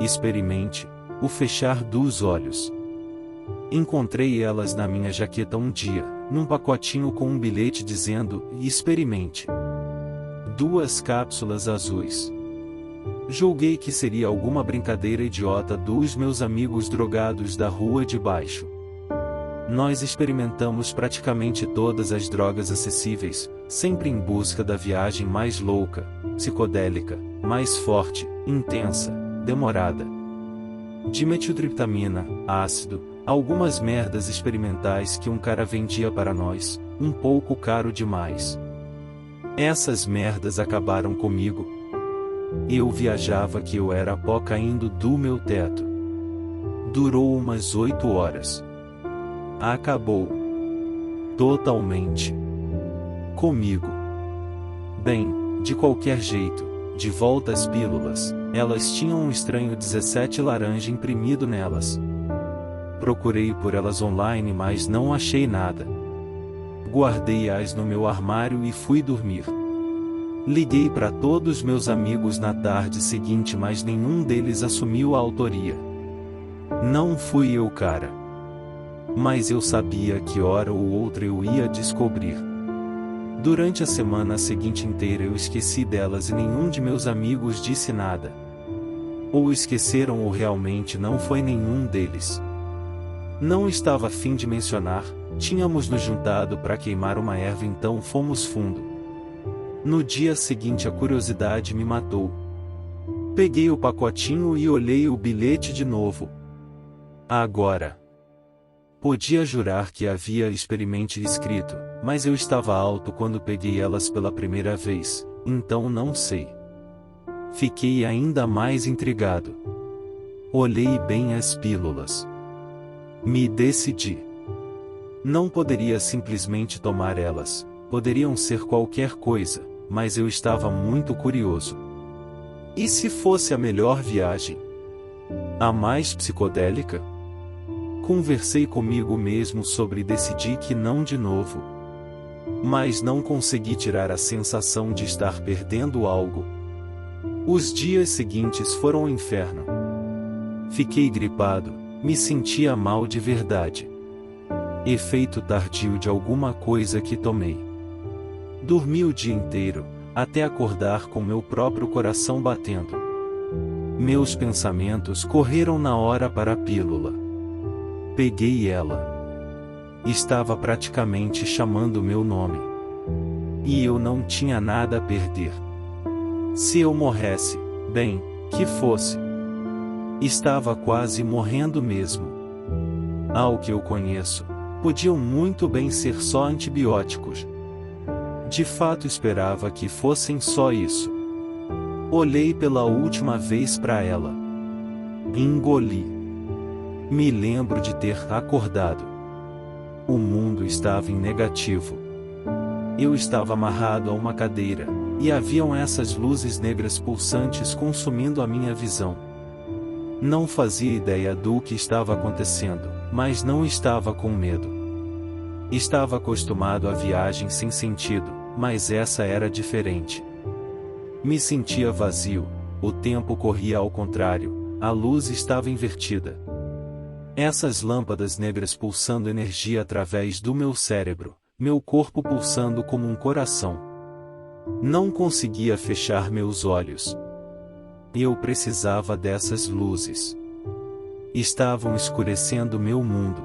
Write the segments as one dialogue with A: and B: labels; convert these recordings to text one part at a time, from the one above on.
A: Experimente o fechar dos olhos. Encontrei elas na minha jaqueta um dia, num pacotinho com um bilhete dizendo: experimente. 2 cápsulas azuis. Julguei que seria alguma brincadeira idiota dos meus amigos drogados da rua de baixo. Nós experimentamos praticamente todas as drogas acessíveis, sempre em busca da viagem mais louca, psicodélica, mais forte, intensa, demorada. Dimetiltriptamina, ácido, algumas merdas experimentais que um cara vendia para nós, um pouco caro demais. Essas merdas acabaram comigo. Eu viajava que eu era pó caindo do meu teto. Durou umas 8 horas. Acabou. Totalmente. Comigo. Bem, de qualquer jeito, de volta às pílulas, elas tinham um estranho 17 laranja imprimido nelas. Procurei por elas online, mas não achei nada. Guardei-as no meu armário e fui dormir. Liguei para todos meus amigos na tarde seguinte, mas nenhum deles assumiu a autoria. Não fui eu, cara. Mas eu sabia que hora ou outra eu ia descobrir. Durante a semana seguinte inteira eu esqueci delas e nenhum de meus amigos disse nada. Ou esqueceram ou realmente não foi nenhum deles. Não estava a fim de mencionar, tínhamos nos juntado para queimar uma erva, então fomos fundo. No dia seguinte a curiosidade me matou. Peguei o pacotinho e olhei o bilhete de novo. Agora. Podia jurar que havia experimente escrito, mas eu estava alto quando peguei elas pela primeira vez, então não sei. Fiquei ainda mais intrigado. Olhei bem as pílulas. Me decidi. Não poderia simplesmente tomar elas, poderiam ser qualquer coisa, mas eu estava muito curioso. E se fosse a melhor viagem? A mais psicodélica? Conversei comigo mesmo sobre e decidi que não de novo. Mas não consegui tirar a sensação de estar perdendo algo. Os dias seguintes foram um inferno. Fiquei gripado, me sentia mal de verdade. Efeito tardio de alguma coisa que tomei. Dormi o dia inteiro, até acordar com meu próprio coração batendo. Meus pensamentos correram na hora para a pílula. Peguei ela. Estava praticamente chamando meu nome. E eu não tinha nada a perder. Se eu morresse, bem, que fosse. Estava quase morrendo mesmo. Ao que eu conheço, podiam muito bem ser só antibióticos. De fato esperava que fossem só isso. Olhei pela última vez para ela. Engoli. Me lembro de ter acordado. O mundo estava em negativo. Eu estava amarrado a uma cadeira, e haviam essas luzes negras pulsantes consumindo a minha visão. Não fazia ideia do que estava acontecendo, mas não estava com medo. Estava acostumado a viagens sem sentido, mas essa era diferente. Me sentia vazio, o tempo corria ao contrário, a luz estava invertida. Essas lâmpadas negras pulsando energia através do meu cérebro, meu corpo pulsando como um coração. Não conseguia fechar meus olhos. Eu precisava dessas luzes. Estavam escurecendo meu mundo.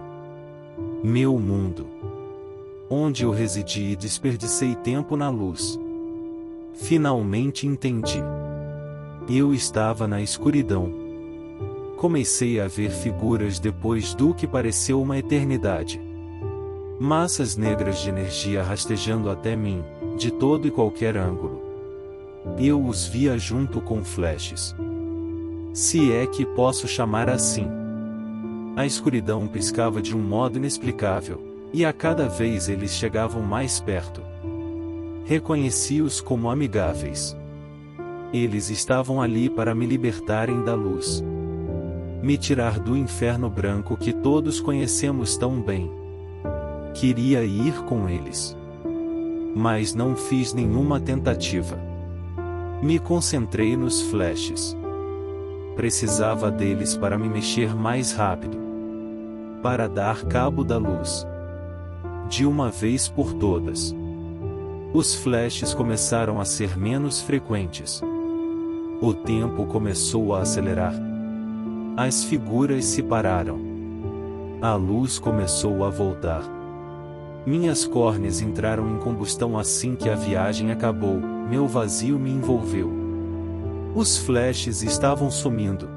A: Meu mundo. Onde eu residi e desperdicei tempo na luz. Finalmente entendi. Eu estava na escuridão. Comecei a ver figuras depois do que pareceu uma eternidade. Massas negras de energia rastejando até mim, de todo e qualquer ângulo. Eu os via junto com flashes. Se é que posso chamar assim. A escuridão piscava de um modo inexplicável, e a cada vez eles chegavam mais perto. Reconheci-os como amigáveis. Eles estavam ali para me libertarem da luz. Me tirar do inferno branco que todos conhecemos tão bem. Queria ir com eles. Mas não fiz nenhuma tentativa. Me concentrei nos flashes. precisava deles para me mexer mais rápido, para dar cabo da luz. De uma vez por todas. Os flashes começaram a ser menos frequentes. O tempo começou a acelerar. As figuras se pararam. A luz começou a voltar. Minhas córneas entraram em combustão assim que a viagem acabou, meu vazio me envolveu. Os flashes estavam sumindo.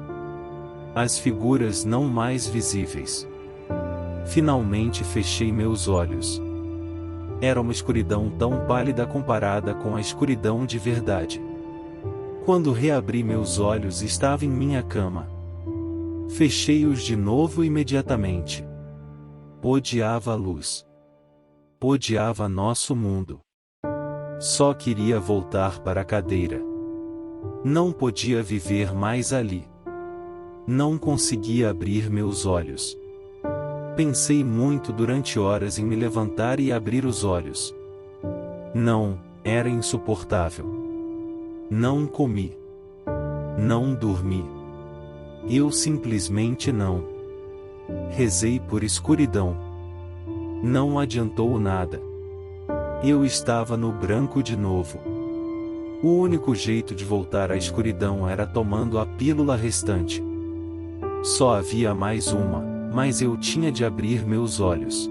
A: As figuras não mais visíveis. Finalmente fechei meus olhos. Era uma escuridão tão pálida comparada com a escuridão de verdade. Quando reabri meus olhos, estava em minha cama. Fechei-os de novo imediatamente. Odiava a luz. Odiava nosso mundo. Só queria voltar para a cadeira. Não podia viver mais ali. Não conseguia abrir meus olhos. Pensei muito durante horas em me levantar e abrir os olhos. Não, era insuportável. Não comi. Não dormi. Eu simplesmente não. Rezei por escuridão. Não adiantou nada. Eu estava no branco de novo. O único jeito de voltar à escuridão era tomando a pílula restante. Só havia mais uma. Mas eu tinha de abrir meus olhos.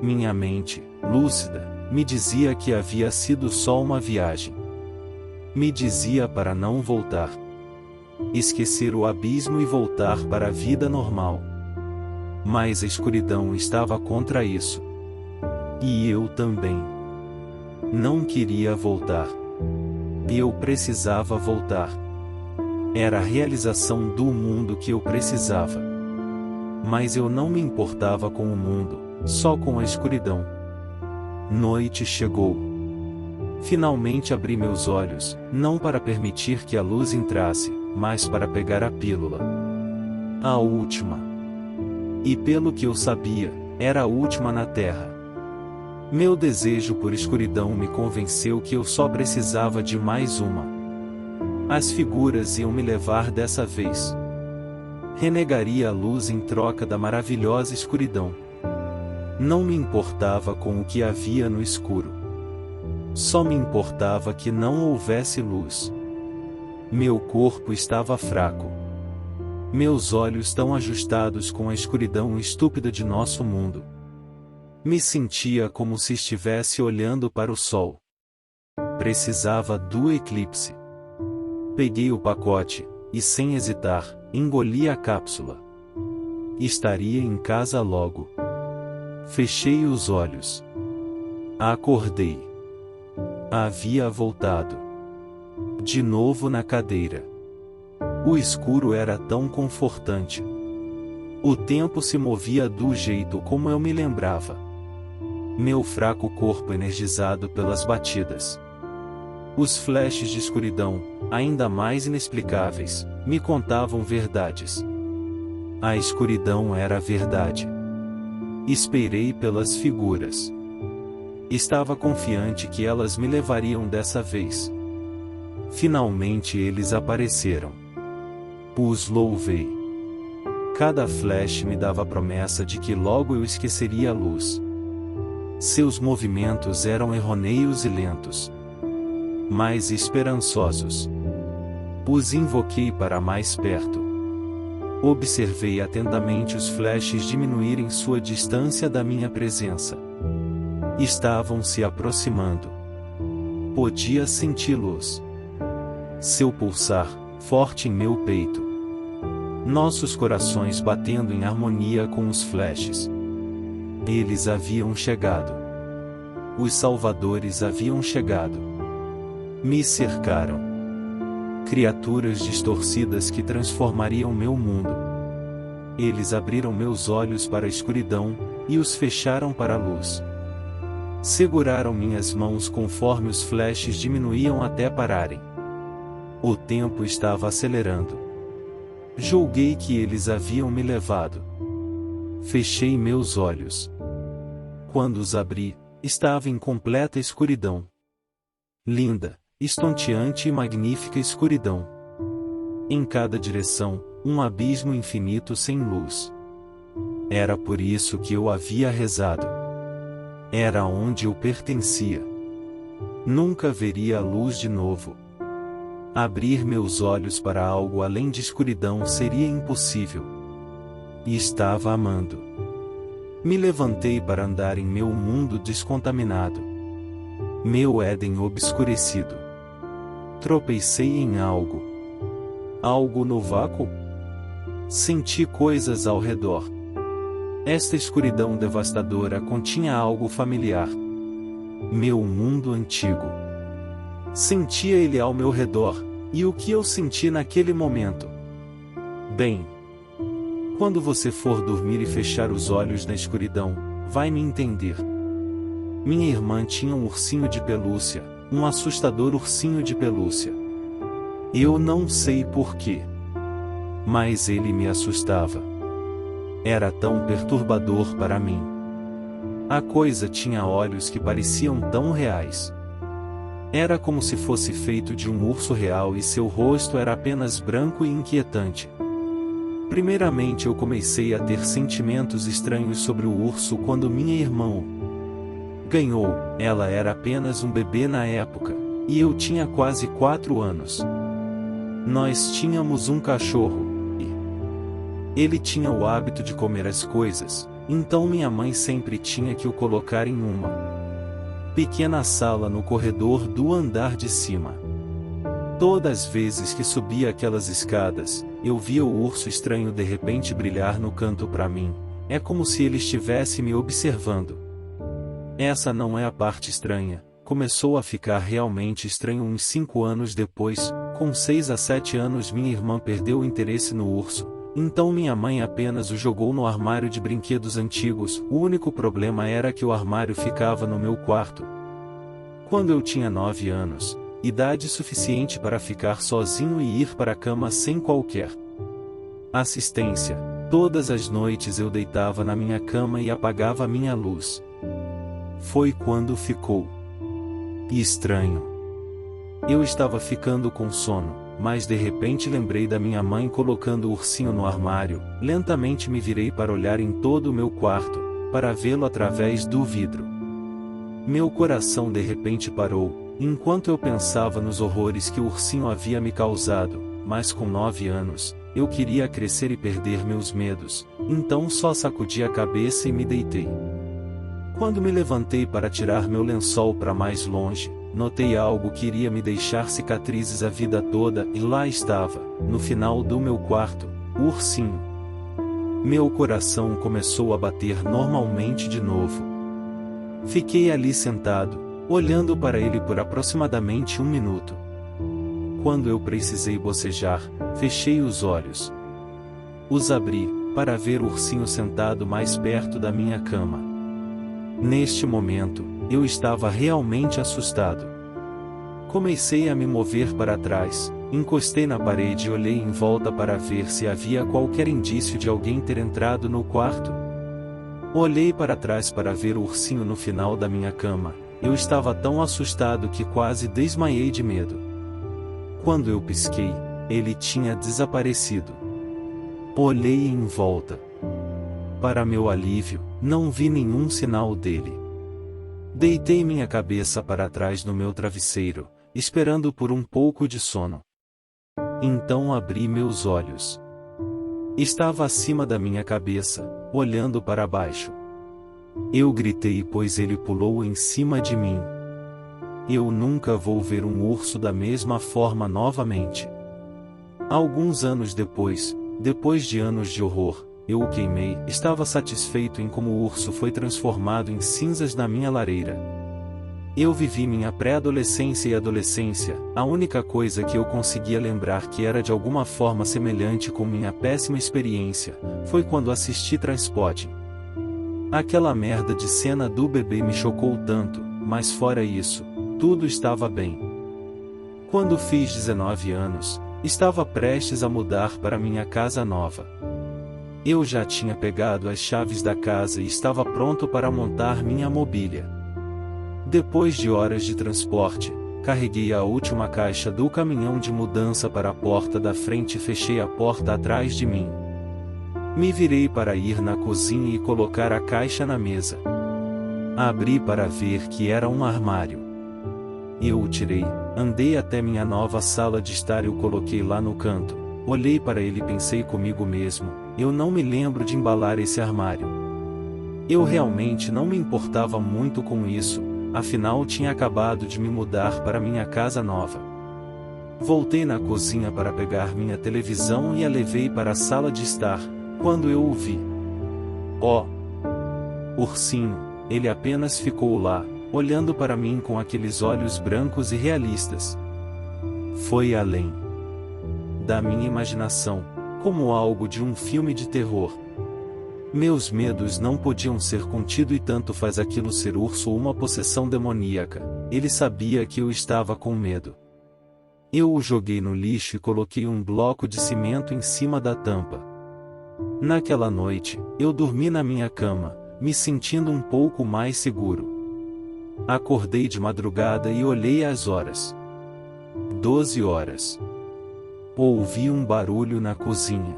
A: Minha mente, lúcida, me dizia que havia sido só uma viagem. Me dizia para não voltar. Esquecer o abismo e voltar para a vida normal. Mas a escuridão estava contra isso. E eu também. Não queria voltar. Eu precisava voltar. Era a realização do mundo que eu precisava. Mas eu não me importava com o mundo, só com a escuridão. Noite chegou. Finalmente abri meus olhos, não para permitir que a luz entrasse, mas para pegar a pílula. A última. E pelo que eu sabia, era a última na Terra. Meu desejo por escuridão me convenceu que eu só precisava de mais uma. As figuras iam me levar dessa vez. Renegaria a luz em troca da maravilhosa escuridão. Não me importava com o que havia no escuro. Só me importava que não houvesse luz. Meu corpo estava fraco. Meus olhos tão ajustados com a escuridão estúpida de nosso mundo. Me sentia como se estivesse olhando para o sol. Precisava do eclipse. Peguei o pacote, e sem hesitar, engoli a cápsula. Estaria em casa logo. Fechei os olhos. Acordei. Havia voltado. De novo na cadeira. O escuro era tão confortante. O tempo se movia do jeito como eu me lembrava. Meu fraco corpo energizado pelas batidas. Os flashes de escuridão, ainda mais inexplicáveis, me contavam verdades. A escuridão era a verdade. Esperei pelas figuras. Estava confiante que elas me levariam dessa vez. Finalmente eles apareceram. Os louvei. Cada flash me dava a promessa de que logo eu esqueceria a luz. Seus movimentos eram errôneos e lentos, mas esperançosos. Os invoquei para mais perto. Observei atentamente os flashes diminuírem sua distância da minha presença. Estavam se aproximando. Podia senti-los. Seu pulsar, forte em meu peito. Nossos corações batendo em harmonia com os flashes. Eles haviam chegado. Os salvadores haviam chegado. Me cercaram. Criaturas distorcidas que transformariam meu mundo. Eles abriram meus olhos para a escuridão, e os fecharam para a luz. Seguraram minhas mãos conforme os flashes diminuíam até pararem. O tempo estava acelerando. Julguei que eles haviam me levado. Fechei meus olhos. Quando os abri, estava em completa escuridão. Linda, estonteante e magnífica escuridão. Em cada direção, um abismo infinito sem luz. Era por isso que eu havia rezado. Era onde eu pertencia. Nunca veria a luz de novo. Abrir meus olhos para algo além de escuridão seria impossível. E estava amando. Me levantei para andar em meu mundo descontaminado. Meu Éden obscurecido. Tropecei em algo. Algo no vácuo? Senti coisas ao redor. Esta escuridão devastadora continha algo familiar. Meu mundo antigo. Sentia ele ao meu redor, e o que eu senti naquele momento? Bem, quando você for dormir e fechar os olhos na escuridão, vai me entender. Minha irmã tinha um ursinho de pelúcia, um assustador ursinho de pelúcia. Eu não sei porquê, mas ele me assustava. Era tão perturbador para mim. A coisa tinha olhos que pareciam tão reais. Era como se fosse feito de um urso real e seu rosto era apenas branco e inquietante. Primeiramente eu comecei a ter sentimentos estranhos sobre o urso quando minha irmã o ganhou. Ela era apenas um bebê na época, e eu tinha quase 4 anos. Nós tínhamos um cachorro, e ele tinha o hábito de comer as coisas, então minha mãe sempre tinha que o colocar em uma pequena sala no corredor do andar de cima. Todas as vezes que subia aquelas escadas, eu via o urso estranho de repente brilhar no canto para mim. É como se ele estivesse me observando. Essa não é a parte estranha. Começou a ficar realmente estranho uns 5 anos depois. Com 6 a 7 anos minha irmã perdeu o interesse no urso. Então minha mãe apenas o jogou no armário de brinquedos antigos. O único problema era que o armário ficava no meu quarto. Quando eu tinha 9 anos, idade suficiente para ficar sozinho e ir para a cama sem qualquer assistência, todas as noites eu deitava na minha cama e apagava minha luz. Foi quando ficou estranho. Eu estava ficando com sono, mas de repente lembrei da minha mãe colocando o ursinho no armário. Lentamente me virei para olhar em todo o meu quarto, para vê-lo através do vidro. Meu coração de repente parou, enquanto eu pensava nos horrores que o ursinho havia me causado, mas com 9 anos, eu queria crescer e perder meus medos, então só sacudi a cabeça e me deitei. Quando me levantei para tirar meu lençol para mais longe, notei algo que iria me deixar cicatrizes a vida toda e lá estava, no final do meu quarto, o ursinho. Meu coração começou a bater normalmente de novo. Fiquei ali sentado, olhando para ele por aproximadamente 1 minuto. Quando eu precisei bocejar, fechei os olhos. Os abri, para ver o ursinho sentado mais perto da minha cama. Neste momento, eu estava realmente assustado. Comecei a me mover para trás, encostei na parede e olhei em volta para ver se havia qualquer indício de alguém ter entrado no quarto. Olhei para trás para ver o ursinho no final da minha cama. Eu estava tão assustado que quase desmaiei de medo. Quando eu pisquei, ele tinha desaparecido. Olhei em volta. Para meu alívio, não vi nenhum sinal dele. Deitei minha cabeça para trás no meu travesseiro, esperando por um pouco de sono. Então abri meus olhos. Estava acima da minha cabeça, olhando para baixo. Eu gritei pois ele pulou em cima de mim. Eu nunca vou ver um urso da mesma forma novamente. Alguns anos depois de anos de horror, eu o queimei. Estava satisfeito em como o urso foi transformado em cinzas na minha lareira. Eu vivi minha pré-adolescência e adolescência. A única coisa que eu conseguia lembrar que era de alguma forma semelhante com minha péssima experiência, foi quando assisti Trainspotting. Aquela merda de cena do bebê me chocou tanto, mas fora isso, tudo estava bem. Quando fiz 19 anos, estava prestes a mudar para minha casa nova. Eu já tinha pegado as chaves da casa e estava pronto para montar minha mobília. Depois de horas de transporte, carreguei a última caixa do caminhão de mudança para a porta da frente e fechei a porta atrás de mim. Me virei para ir na cozinha e colocar a caixa na mesa. Abri para ver que era um armário. Eu o tirei, andei até minha nova sala de estar e o coloquei lá no canto. Olhei para ele e pensei comigo mesmo, eu não me lembro de embalar esse armário. Eu realmente não me importava muito com isso, afinal tinha acabado de me mudar para minha casa nova. Voltei na cozinha para pegar minha televisão e a levei para a sala de estar, quando eu o vi. Oh! Ursinho, ele apenas ficou lá, olhando para mim com aqueles olhos brancos e realistas. Foi além da minha imaginação, como algo de um filme de terror. Meus medos não podiam ser contidos e tanto faz aquilo ser urso ou uma possessão demoníaca, ele sabia que eu estava com medo. Eu o joguei no lixo e coloquei um bloco de cimento em cima da tampa. Naquela noite, eu dormi na minha cama, me sentindo um pouco mais seguro. Acordei de madrugada e olhei as horas. 12 horas. Ouvi um barulho na cozinha.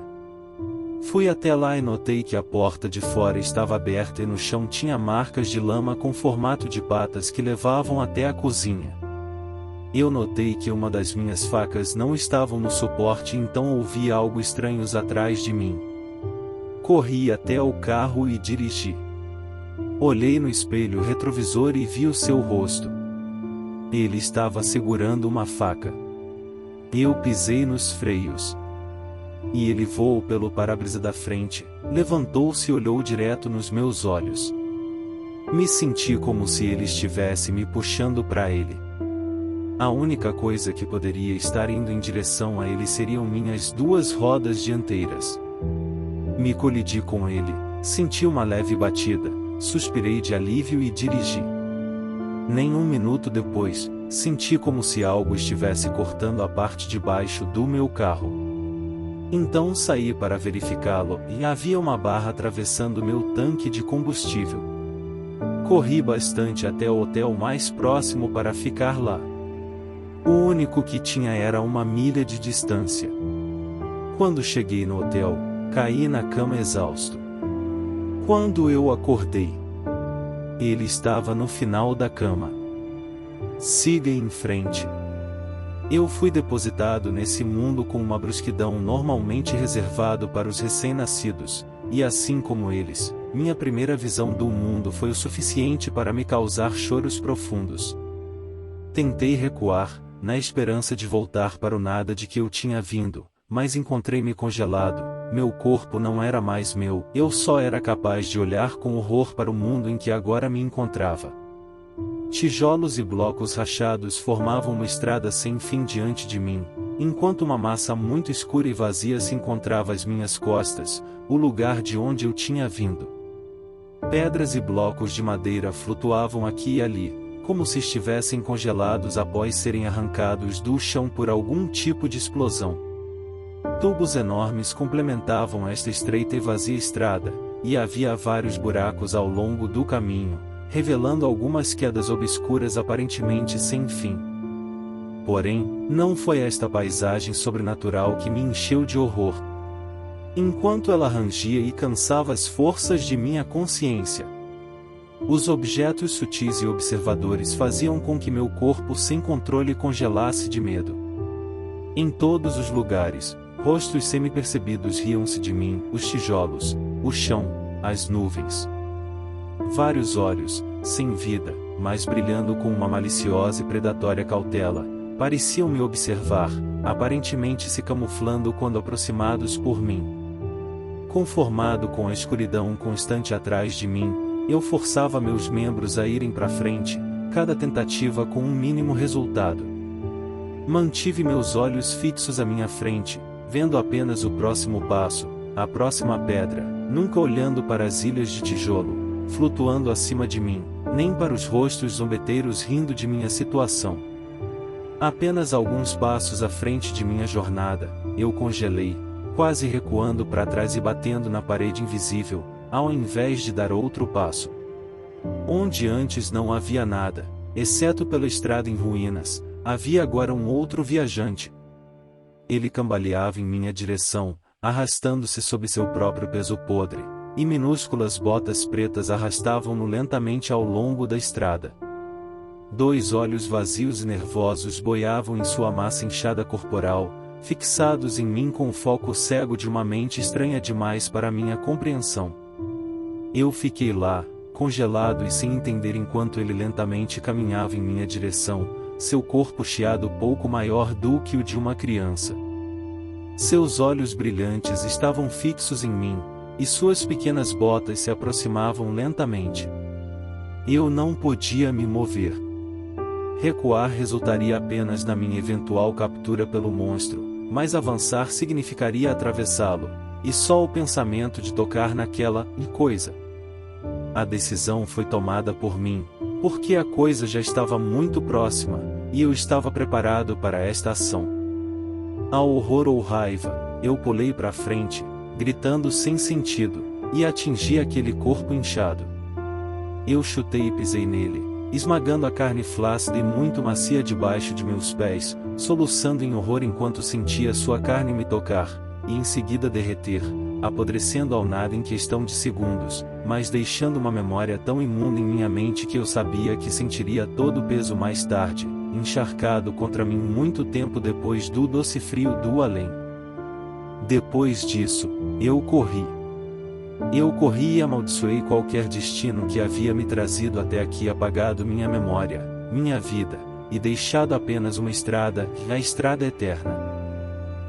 A: Fui até lá e notei que a porta de fora estava aberta e no chão tinha marcas de lama com formato de patas que levavam até a cozinha. Eu notei que uma das minhas facas não estava no suporte, então ouvi algo estranho atrás de mim. Corri até o carro e dirigi. Olhei no espelho retrovisor e vi o seu rosto. Ele estava segurando uma faca. Eu pisei nos freios. E ele voou pelo para-brisa da frente, levantou-se e olhou direto nos meus olhos. Me senti como se ele estivesse me puxando para ele. A única coisa que poderia estar indo em direção a ele seriam minhas duas rodas dianteiras. Me colidi com ele, senti uma leve batida, suspirei de alívio e dirigi. Nem um minuto depois, senti como se algo estivesse cortando a parte de baixo do meu carro. Então saí para verificá-lo e havia uma barra atravessando meu tanque de combustível. Corri bastante até o hotel mais próximo para ficar lá. O único que tinha era 1 milha de distância. Quando cheguei no hotel, caí na cama exausto. Quando eu acordei, ele estava no final da cama. Siga em frente. Eu fui depositado nesse mundo com uma brusquidão normalmente reservado para os recém-nascidos, e assim como eles, minha primeira visão do mundo foi o suficiente para me causar choros profundos. Tentei recuar, na esperança de voltar para o nada de que eu tinha vindo, mas encontrei-me congelado, meu corpo não era mais meu, eu só era capaz de olhar com horror para o mundo em que agora me encontrava. Tijolos e blocos rachados formavam uma estrada sem fim diante de mim, enquanto uma massa muito escura e vazia se encontrava às minhas costas, o lugar de onde eu tinha vindo. Pedras e blocos de madeira flutuavam aqui e ali, como se estivessem congelados após serem arrancados do chão por algum tipo de explosão. Tubos enormes complementavam esta estreita e vazia estrada, e havia vários buracos ao longo do caminho, revelando algumas quedas obscuras aparentemente sem fim. Porém, não foi esta paisagem sobrenatural que me encheu de horror. Enquanto ela rangia e cansava as forças de minha consciência, os objetos sutis e observadores faziam com que meu corpo sem controle congelasse de medo. Em todos os lugares, rostos semi-percebidos riam-se de mim, os tijolos, o chão, as nuvens. Vários olhos, sem vida, mas brilhando com uma maliciosa e predatória cautela, pareciam me observar, aparentemente se camuflando quando aproximados por mim. Conformado com a escuridão constante atrás de mim, eu forçava meus membros a irem para frente, cada tentativa com um mínimo resultado. Mantive meus olhos fixos à minha frente, vendo apenas o próximo passo, a próxima pedra, nunca olhando para as ilhas de tijolo, flutuando acima de mim, nem para os rostos zombeteiros rindo de minha situação. Apenas alguns passos à frente de minha jornada, eu congelei, quase recuando para trás e batendo na parede invisível, ao invés de dar outro passo. Onde antes não havia nada, exceto pela estrada em ruínas, Havia agora um outro viajante. Ele cambaleava em minha direção, arrastando-se sob seu próprio peso podre, e minúsculas botas pretas arrastavam-no lentamente ao longo da estrada. 2 olhos vazios e nervosos boiavam em sua massa inchada corporal, fixados em mim com o foco cego de uma mente estranha demais para minha compreensão. Eu fiquei lá, congelado e sem entender enquanto ele lentamente caminhava em minha direção, seu corpo chiado pouco maior do que o de uma criança. Seus olhos brilhantes estavam fixos em mim, e suas pequenas botas se aproximavam lentamente. Eu não podia me mover. Recuar resultaria apenas na minha eventual captura pelo monstro, mas avançar significaria atravessá-lo, e só o pensamento de tocar naquela coisa. A decisão foi tomada por mim, porque a coisa já estava muito próxima, e eu estava preparado para esta ação. Ao horror ou raiva, eu pulei para frente, gritando sem sentido, e atingi aquele corpo inchado. Eu chutei e pisei nele, esmagando a carne flácida e muito macia debaixo de meus pés, soluçando em horror enquanto sentia sua carne me tocar, e em seguida derreter, apodrecendo ao nada em questão de segundos, mas deixando uma memória tão imunda em minha mente que eu sabia que sentiria todo o peso mais tarde, encharcado contra mim muito tempo depois do doce frio do além. Depois disso, eu corri. Eu corri e amaldiçoei qualquer destino que havia me trazido até aqui, apagado minha memória, minha vida, e deixado apenas uma estrada, a estrada eterna.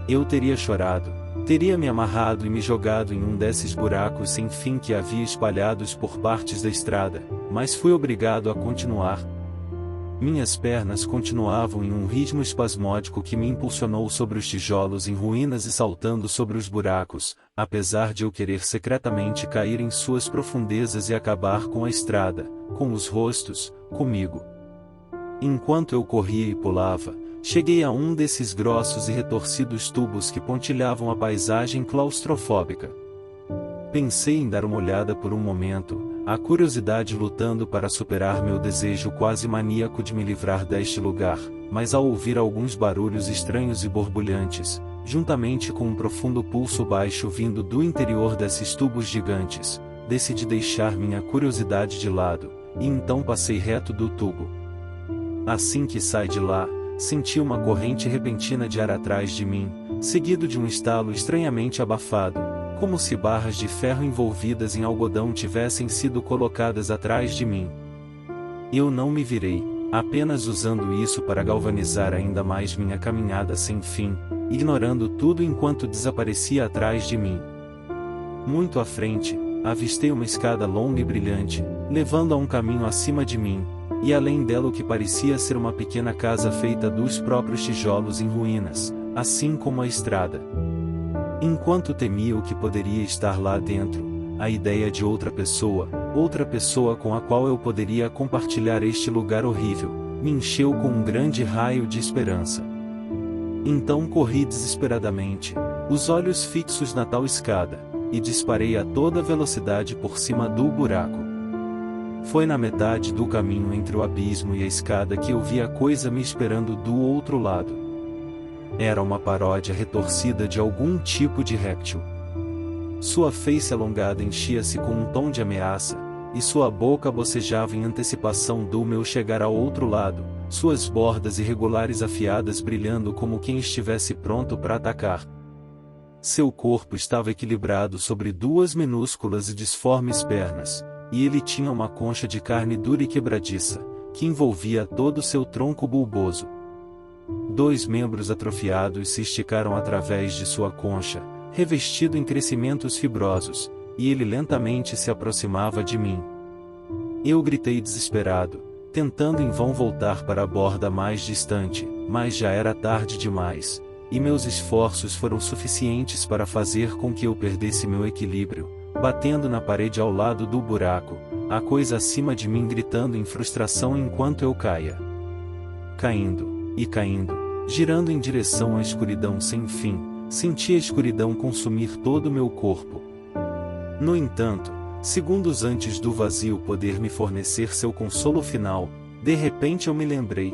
A: Eu teria chorado, teria me amarrado e me jogado em um desses buracos sem fim que havia espalhados por partes da estrada, mas fui obrigado a continuar. Minhas pernas continuavam em um ritmo espasmódico que me impulsionou sobre os tijolos em ruínas e saltando sobre os buracos, apesar de eu querer secretamente cair em suas profundezas e acabar com a estrada, com os rostos, comigo. Enquanto eu corria e pulava, cheguei a um desses grossos e retorcidos tubos que pontilhavam a paisagem claustrofóbica. Pensei em dar uma olhada por um momento, a curiosidade lutando para superar meu desejo quase maníaco de me livrar deste lugar, mas ao ouvir alguns barulhos estranhos e borbulhantes, juntamente com um profundo pulso baixo vindo do interior desses tubos gigantes, decidi deixar minha curiosidade de lado, e então passei reto do tubo. Assim que saí de lá, senti uma corrente repentina de ar atrás de mim, seguido de um estalo estranhamente abafado, como se barras de ferro envolvidas em algodão tivessem sido colocadas atrás de mim. Eu não me virei, apenas usando isso para galvanizar ainda mais minha caminhada sem fim, ignorando tudo enquanto desaparecia atrás de mim. Muito à frente, avistei uma escada longa e brilhante, levando a um caminho acima de mim, e além dela o que parecia ser uma pequena casa feita dos próprios tijolos em ruínas, assim como a estrada. Enquanto temia o que poderia estar lá dentro, a ideia de outra pessoa com a qual eu poderia compartilhar este lugar horrível, me encheu com um grande raio de esperança. Então corri desesperadamente, os olhos fixos na tal escada, e disparei a toda velocidade por cima do buraco. Foi na metade do caminho entre o abismo e a escada que eu vi a coisa me esperando do outro lado. Era uma paródia retorcida de algum tipo de réptil. Sua face alongada enchia-se com um tom de ameaça, e sua boca bocejava em antecipação do meu chegar ao outro lado, suas bordas irregulares afiadas brilhando como quem estivesse pronto para atacar. Seu corpo estava equilibrado sobre 2 minúsculas e disformes pernas, e ele tinha uma concha de carne dura e quebradiça, que envolvia todo seu tronco bulboso. 2 membros atrofiados se esticaram através de sua concha, revestido em crescimentos fibrosos, e ele lentamente se aproximava de mim. Eu gritei desesperado, tentando em vão voltar para a borda mais distante, mas já era tarde demais, e meus esforços foram suficientes para fazer com que eu perdesse meu equilíbrio, batendo na parede ao lado do buraco, a coisa acima de mim gritando em frustração enquanto eu caía. Caindo, e caindo, girando em direção à escuridão sem fim, senti a escuridão consumir todo o meu corpo. No entanto, segundos antes do vazio poder me fornecer seu consolo final, de repente eu me lembrei.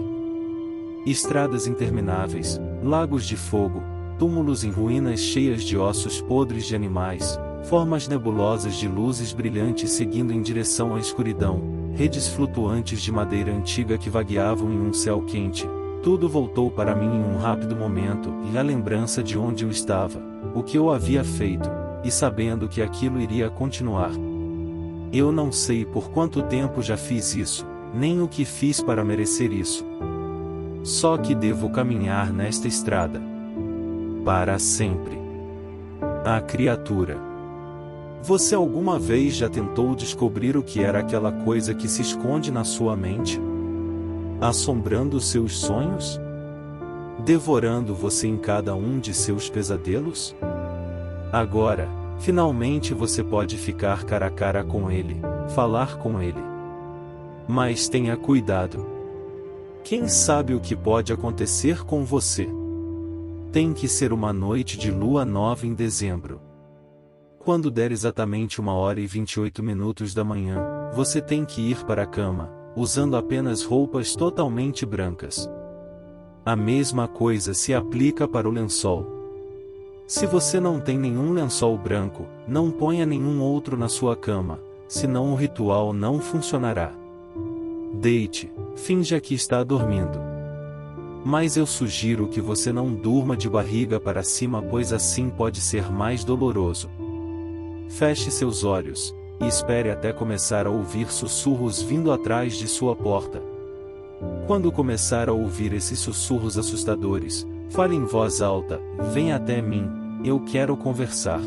A: estradas intermináveis, lagos de fogo, túmulos em ruínas cheias de ossos podres de animais, formas nebulosas de luzes brilhantes seguindo em direção à escuridão, redes flutuantes de madeira antiga que vagueavam em um céu quente. Tudo voltou para mim em um rápido momento, e a lembrança de onde eu estava, o que eu havia feito, e sabendo que aquilo iria continuar. Eu não sei por quanto tempo já fiz isso, nem o que fiz para merecer isso. Só que devo caminhar nesta estrada. Para sempre. A criatura. Você alguma vez já tentou descobrir o que era aquela coisa que se esconde na sua mente? Assombrando seus sonhos? Devorando você em cada um de seus pesadelos? Agora, finalmente você pode ficar cara a cara com ele, falar com ele. Mas tenha cuidado. Quem sabe o que pode acontecer com você? Tem que ser uma noite de lua nova em dezembro. Quando der exatamente 1h28 da manhã, você tem que ir para a cama, usando apenas roupas totalmente brancas. A mesma coisa se aplica para o lençol. Se você não tem nenhum lençol branco, não ponha nenhum outro na sua cama, senão o ritual não funcionará. Deite, finja que está dormindo. Mas eu sugiro que você não durma de barriga para cima, pois assim pode ser mais doloroso. Feche seus olhos, e espere até começar a ouvir sussurros vindo atrás de sua porta. Quando começar a ouvir esses sussurros assustadores, fale em voz alta: "Venha até mim, eu quero conversar."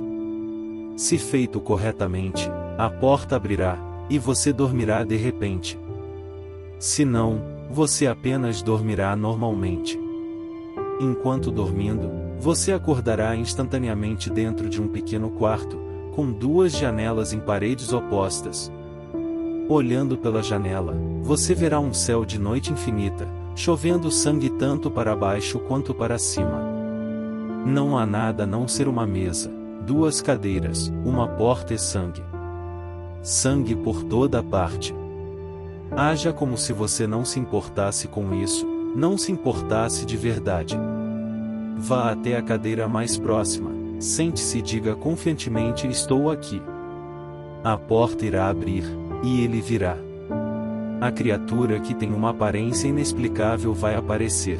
A: Se feito corretamente, a porta abrirá, e você dormirá de repente. Se não, você apenas dormirá normalmente. Enquanto dormindo, você acordará instantaneamente dentro de um pequeno quarto, com 2 janelas em paredes opostas. Olhando pela janela, você verá um céu de noite infinita, chovendo sangue tanto para baixo quanto para cima. Não há nada a não ser uma mesa, 2 cadeiras, uma porta e sangue. Sangue por toda parte. Haja como se você não se importasse com isso, não se importasse de verdade. Vá até a cadeira mais próxima, sente-se e diga confiantemente: "Estou aqui." A porta irá abrir, e ele virá. A criatura que tem uma aparência inexplicável vai aparecer.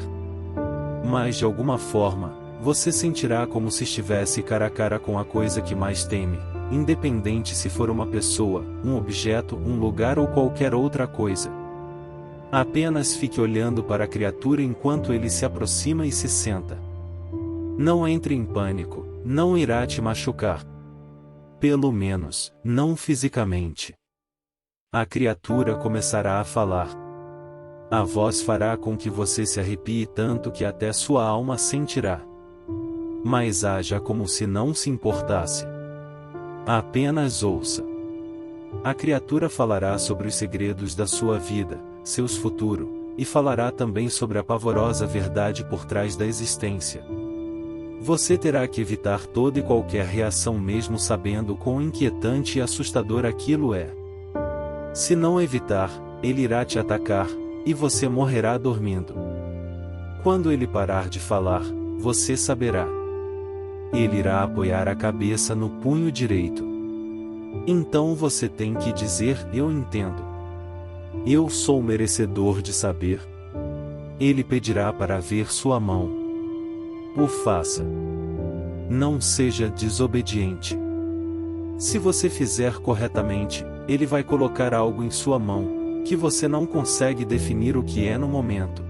A: Mas de alguma forma, você sentirá como se estivesse cara a cara com a coisa que mais teme, independente se for uma pessoa, um objeto, um lugar ou qualquer outra coisa. Apenas fique olhando para a criatura enquanto ele se aproxima e se senta. Não entre em pânico, não irá te machucar. Pelo menos, não fisicamente. A criatura começará a falar. A voz fará com que você se arrepie tanto que até sua alma sentirá. Mas haja como se não se importasse. Apenas ouça. A criatura falará sobre os segredos da sua vida, seus futuros, e falará também sobre a pavorosa verdade por trás da existência. Você terá que evitar toda e qualquer reação mesmo sabendo quão inquietante e assustador aquilo é. Se não evitar, ele irá te atacar, e você morrerá dormindo. Quando ele parar de falar, você saberá. Ele irá apoiar a cabeça no punho direito. Então você tem que dizer: "Eu entendo. Eu sou merecedor de saber." Ele pedirá para ver sua mão. O faça. Não seja desobediente. Se você fizer corretamente, ele vai colocar algo em sua mão, que você não consegue definir o que é no momento.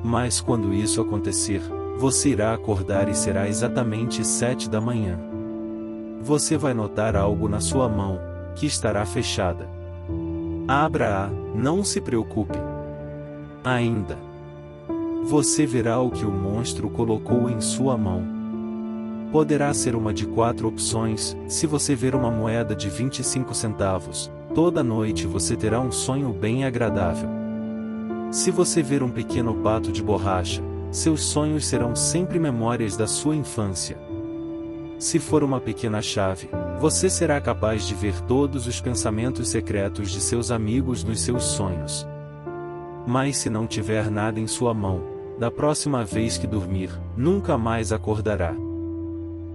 A: Mas quando isso acontecer, você irá acordar e será exatamente 7 da manhã. Você vai notar algo na sua mão, que estará fechada. Abra-a, não se preocupe. Ainda. Você verá o que o monstro colocou em sua mão. Poderá ser uma de 4 opções. Se você ver uma moeda de 25 centavos, toda noite você terá um sonho bem agradável. Se você ver um pequeno pato de borracha, seus sonhos serão sempre memórias da sua infância. Se for uma pequena chave, você será capaz de ver todos os pensamentos secretos de seus amigos nos seus sonhos. Mas se não tiver nada em sua mão, da próxima vez que dormir, nunca mais acordará.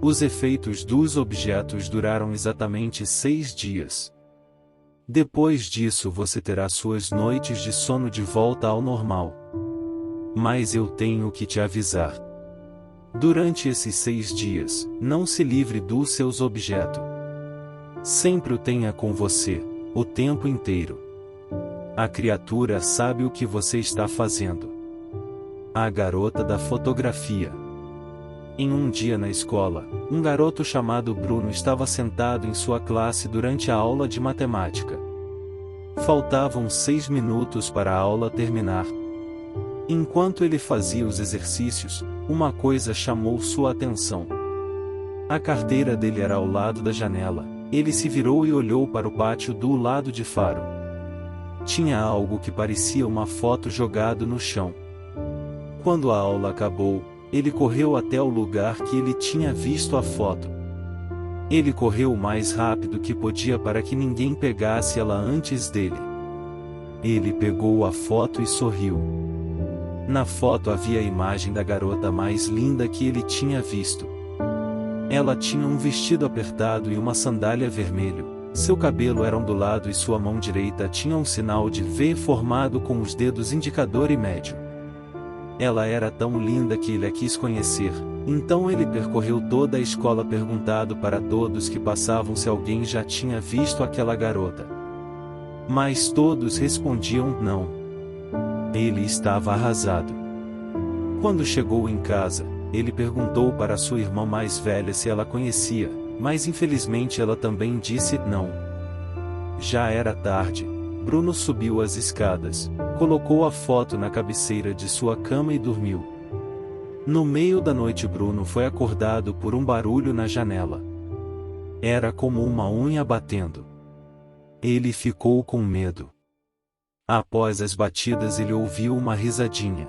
A: Os efeitos dos objetos duraram exatamente 6 dias. Depois disso você terá suas noites de sono de volta ao normal. Mas eu tenho que te avisar. Durante esses 6 dias, não se livre dos seus objetos. Sempre o tenha com você, o tempo inteiro. A criatura sabe o que você está fazendo. A garota da fotografia. Em um dia na escola, um garoto chamado Bruno estava sentado em sua classe durante a aula de matemática. Faltavam 6 minutos para a aula terminar. Enquanto ele fazia os exercícios, uma coisa chamou sua atenção. A carteira dele era ao lado da janela. Ele se virou e olhou para o pátio do lado de fora. Tinha algo que parecia uma foto jogado no chão. Quando a aula acabou, ele correu até o lugar que ele tinha visto a foto. Ele correu o mais rápido que podia para que ninguém pegasse ela antes dele. Ele pegou a foto e sorriu. Na foto havia a imagem da garota mais linda que ele tinha visto. Ela tinha um vestido apertado e uma sandália vermelha. Seu cabelo era ondulado e sua mão direita tinha um sinal de V formado com os dedos indicador e médio. Ela era tão linda que ele a quis conhecer, então ele percorreu toda a escola perguntando para todos que passavam se alguém já tinha visto aquela garota. Mas todos respondiam não. Ele estava arrasado. Quando chegou em casa, ele perguntou para sua irmã mais velha se ela conhecia, mas infelizmente ela também disse não. Já era tarde. Bruno subiu as escadas, colocou a foto na cabeceira de sua cama e dormiu. No meio da noite Bruno foi acordado por um barulho na janela. Era como uma unha batendo. Ele ficou com medo. Após as batidas ele ouviu uma risadinha.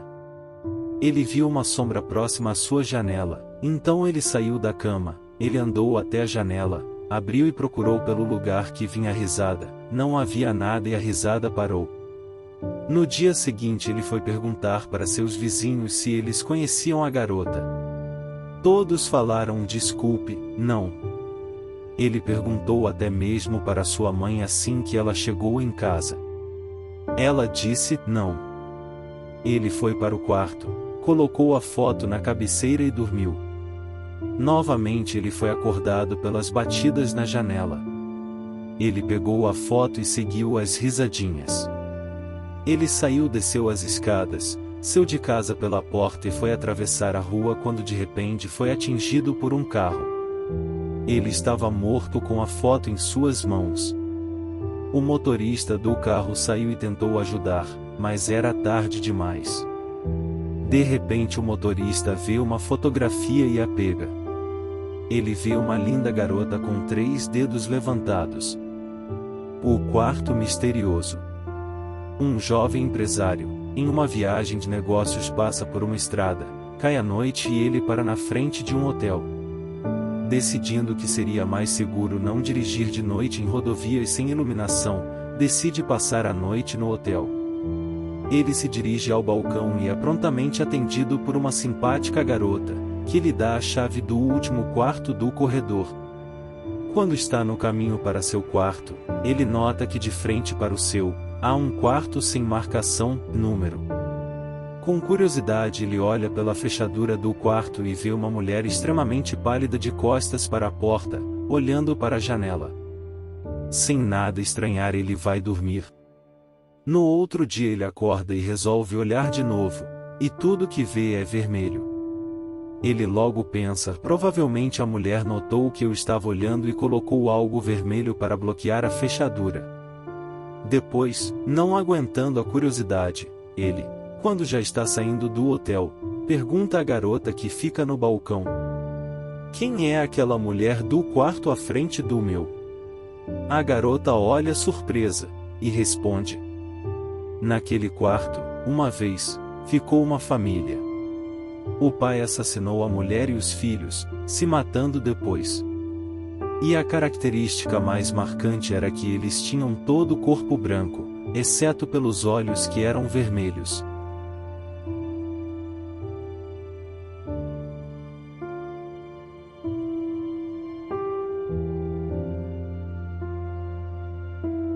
A: Ele viu uma sombra próxima à sua janela, então ele saiu da cama, ele andou até a janela, abriu e procurou pelo lugar que vinha a risada, não havia nada e a risada parou. No dia seguinte ele foi perguntar para seus vizinhos se eles conheciam a garota. Todos falaram desculpe, não. Ele perguntou até mesmo para sua mãe assim que ela chegou em casa. Ela disse não. Ele foi para o quarto, colocou a foto na cabeceira e dormiu. Novamente ele foi acordado pelas batidas na janela. Ele pegou a foto e seguiu as risadinhas. Ele saiu, desceu as escadas, saiu de casa pela porta e foi atravessar a rua quando de repente foi atingido por um carro. Ele estava morto com a foto em suas mãos. O motorista do carro saiu e tentou ajudar, mas era tarde demais. De repente o motorista vê uma fotografia e a pega. Ele vê uma linda garota com 3 dedos levantados. O quarto misterioso. Um jovem empresário, em uma viagem de negócios, passa por uma estrada, cai à noite e ele para na frente de um hotel. Decidindo que seria mais seguro não dirigir de noite em rodovias sem iluminação, decide passar a noite no hotel. Ele se dirige ao balcão e é prontamente atendido por uma simpática garota, que lhe dá a chave do último quarto do corredor. Quando está no caminho para seu quarto, ele nota que de frente para o seu, há um quarto sem marcação, número. Com curiosidade ele olha pela fechadura do quarto e vê uma mulher extremamente pálida de costas para a porta, olhando para a janela. Sem nada estranhar ele vai dormir. No outro dia ele acorda e resolve olhar de novo, e tudo que vê é vermelho. Ele logo pensa, provavelmente a mulher notou que eu estava olhando e colocou algo vermelho para bloquear a fechadura. Depois, não aguentando a curiosidade, ele, quando já está saindo do hotel, pergunta à garota que fica no balcão: quem é aquela mulher do quarto à frente do meu? A garota olha surpresa, e responde: naquele quarto, uma vez, ficou uma família. O pai assassinou a mulher e os filhos, se matando depois. E a característica mais marcante era que eles tinham todo o corpo branco, exceto pelos olhos que eram vermelhos.